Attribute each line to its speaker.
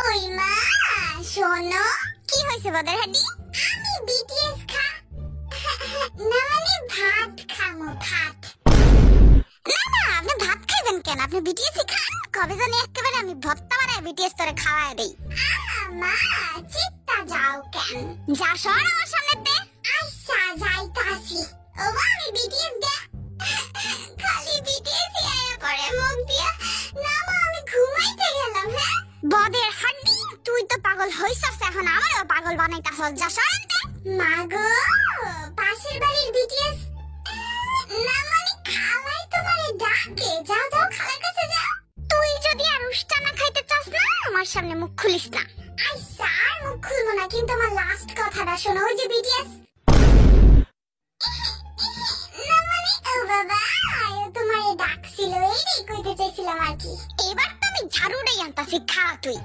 Speaker 1: ওই মা শোনো, কি হয়েছে বদের হাড্ডি? আমি বিটিএস না মানে ভাত খামো, ভাত। না না, আপনি ভাত খাইবেন কেন? আপনি বিটিএস খান। কবে জানি একেবারে আমি ভর্তা বানাই বিটিএস তোরে খাওয়াই দেই। মা চিত্তা যাও কেন? যা সর আমার সামনেতে। আচ্ছা যাইতাছি। ও আমি বিটিএস দে খালি বিটিএস আয়া করে মুখ দিয়া। না মা আমি ঘুমাইতে গেলাম। হ্যাঁ বদের হাড্ডি, তুই তো পাগল হইছস, এখন আমারও পাগল বানাইতাছস। যা সরতে। মা গো পাশের বাড়ির বিটিএস না মানে খালাই তোমারে ডাকে। যাও যাও খালার কাছে যাও। তুই যদি আর উষ্টা না খাইতে চাস না আমার সামনে মুখ খুলিস না। আচ্ছা আর মুখ খুলবো না, কিন্তু আমার লাস্ট কথাটা শোনো। ওই যে বিটিএস না মানে ও বাবা তোমারে ডাকছিল, এইটাই কইতে চাইছিলাম আর কি। এবার তো আমি ঝাড়ু দেই আনতাছি, খা তুই।